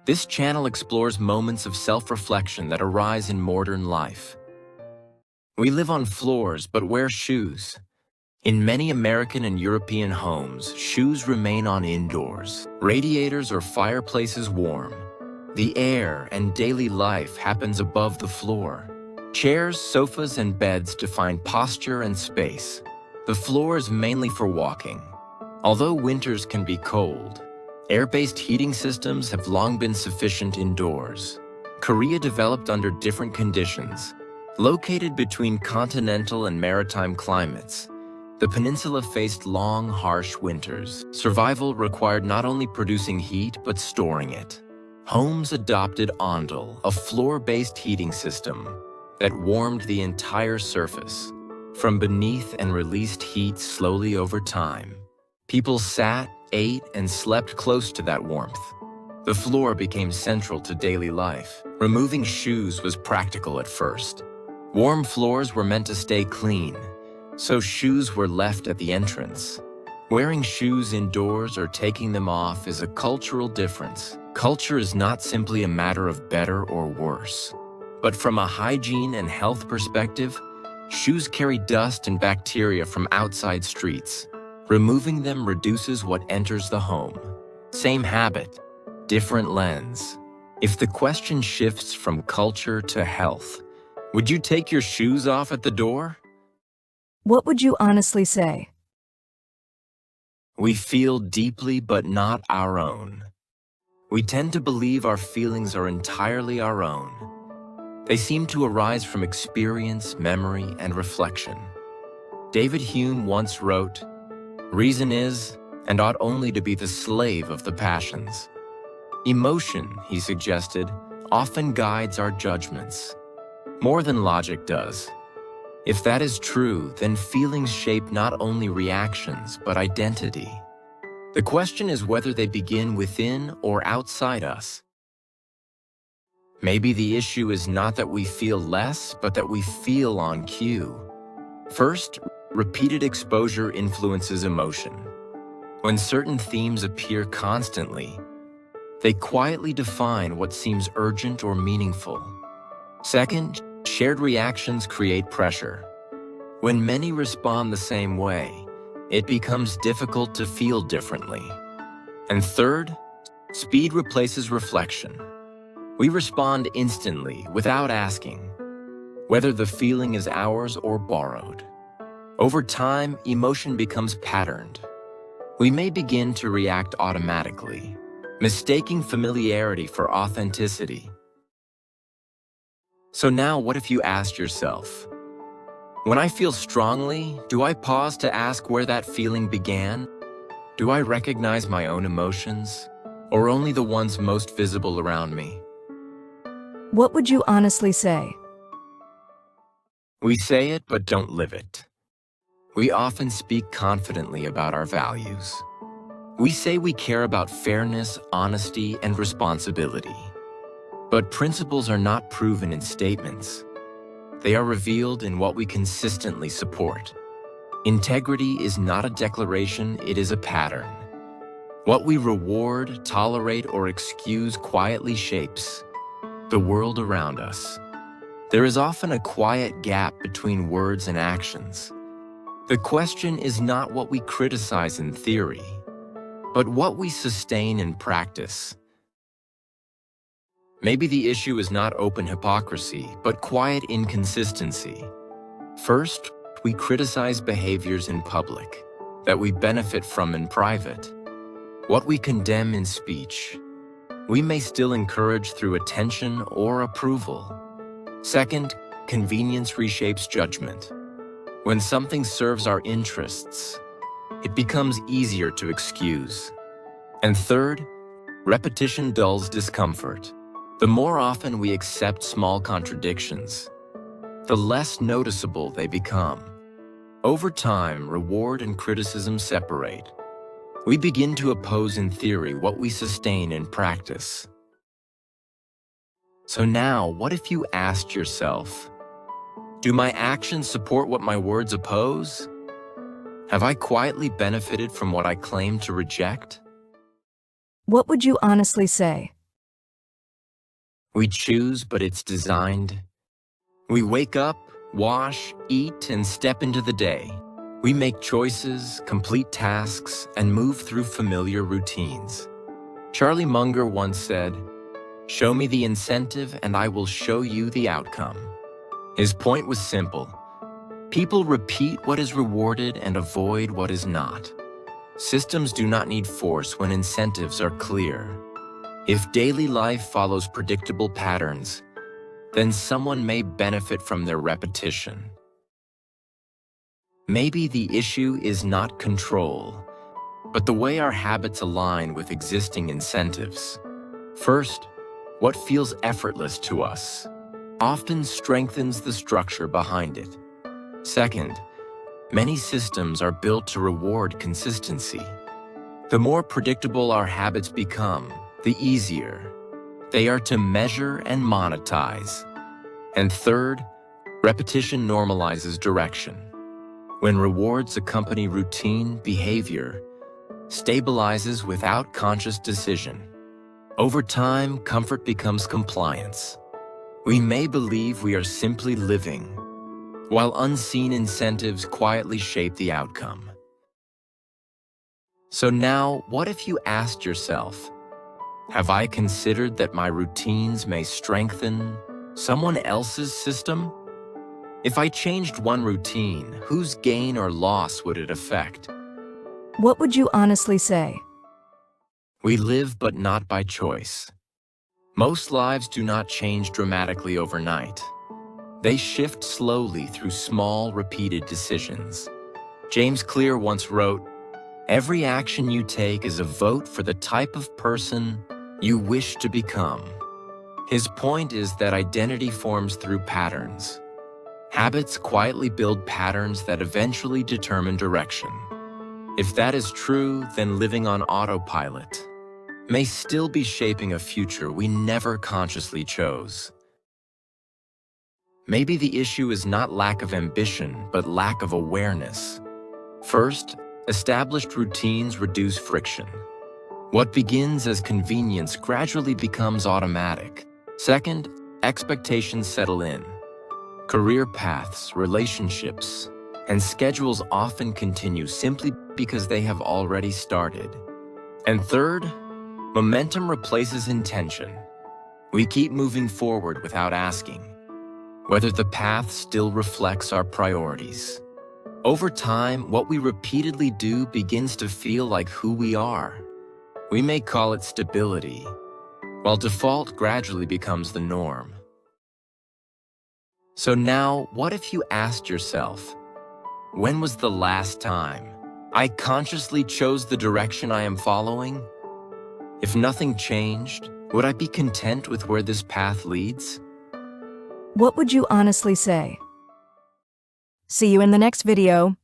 This channel explores moments of self-reflection that arise in modern life. We live on floors but wear shoes. In many American and European homes, shoes remain on indoors. Radiators or fireplaces warm. The air and daily life happens above the floor. Chairs, sofas, and beds define posture and space. The floor is mainly for walking. Although winters can be cold, air-based heating systems have long been sufficient indoors. Korea developed under different conditions. Located between continental and maritime climates, the peninsula faced long, harsh winters. Survival required not only producing heat but storing it. Homes adopted ondol, a floor-based heating system that warmed the entire surface. From beneath and released heat slowly over time. People sat, ate, and slept close to that warmth. The floor became central to daily life. Removing shoes was practical at first. Warm floors were meant to stay clean, so shoes were left at the entrance. Wearing shoes indoors or taking them off is a cultural difference. Culture is not simply a matter of better or worse. But from a hygiene and health perspective, shoes carry dust and bacteria from outside streets. Removing them reduces what enters the home. Same habit, different lens. If the question shifts from culture to health, would you take your shoes off at the door? What would you honestly say? We feel deeply but not our own. We tend to believe our feelings are entirely our own. They seem to arise from experience, memory, and reflection. David Hume once wrote, "Reason is, and ought only to be the slave of the passions." Emotion, he suggested, often guides our judgments, more than logic does. If that is true, then feelings shape not only reactions, but identity. The question is whether they begin within or outside us. Maybe the issue is not that we feel less, but that we feel on cue. First, repeated exposure influences emotion. When certain themes appear constantly, they quietly define what seems urgent or meaningful. Second, shared reactions create pressure. When many respond the same way, it becomes difficult to feel differently. And third, speed replaces reflection. We respond instantly without asking, whether the feeling is ours or borrowed. Over time, emotion becomes patterned. We may begin to react automatically, mistaking familiarity for authenticity. So now, what if you asked yourself, when I feel strongly, do I pause to ask where that feeling began? Do I recognize my own emotions, or only the ones most visible around me? What would you honestly say? We say it but don't live it. We often speak confidently about our values. We say we care about fairness, honesty, and responsibility. But principles are not proven in statements. They are revealed in what we consistently support. Integrity is not a declaration, it is a pattern. What we reward, tolerate, or excuse quietly shapes the world around us. There is often a quiet gap between words and actions. The question is not what we criticize in theory, but what we sustain in practice. Maybe the issue is not open hypocrisy, but quiet inconsistency. First, we criticize behaviors in public that we benefit from in private. What we condemn in speech, we may still encourage through attention or approval. Second, convenience reshapes judgment. When something serves our interests, it becomes easier to excuse. And third, repetition dulls discomfort. The more often we accept small contradictions, the less noticeable they become. Over time, reward and criticism separate. We begin to oppose in theory what we sustain in practice. So now, what if you asked yourself, do my actions support what my words oppose? Have I quietly benefited from what I claim to reject? What would you honestly say? We choose, but it's designed. We wake up, wash, eat, and step into the day. We make choices, complete tasks, and move through familiar routines. Charlie Munger once said, "Show me the incentive and I will show you the outcome." His point was simple. People repeat what is rewarded and avoid what is not. Systems do not need force when incentives are clear. If daily life follows predictable patterns, then someone may benefit from their repetition. Maybe the issue is not control, but the way our habits align with existing incentives. First, what feels effortless to us often strengthens the structure behind it. Second, many systems are built to reward consistency. The more predictable our habits become, the easier they are to measure and monetize. And third, repetition normalizes direction. When rewards accompany routine, behavior stabilizes without conscious decision. Over time, comfort becomes compliance. We may believe we are simply living, while unseen incentives quietly shape the outcome. So now, what if you asked yourself, have I considered that my routines may strengthen someone else's system? If I changed one routine, whose gain or loss would it affect? What would you honestly say? We live but not by choice. Most lives do not change dramatically overnight. They shift slowly through small, repeated decisions. James Clear once wrote, "Every action you take is a vote for the type of person you wish to become." His point is that identity forms through patterns. Habits quietly build patterns that eventually determine direction. If that is true, then living on autopilot may still be shaping a future we never consciously chose. Maybe the issue is not lack of ambition, but lack of awareness. First, established routines reduce friction. What begins as convenience gradually becomes automatic. Second, expectations settle in. Career paths, relationships, and schedules often continue simply because they have already started. And third, momentum replaces intention. We keep moving forward without asking whether the path still reflects our priorities. Over time, what we repeatedly do begins to feel like who we are. We may call it stability, while default gradually becomes the norm. So now, what if you asked yourself, when was the last time I consciously chose the direction I am following? If nothing changed, would I be content with where this path leads? What would you honestly say? See you in the next video.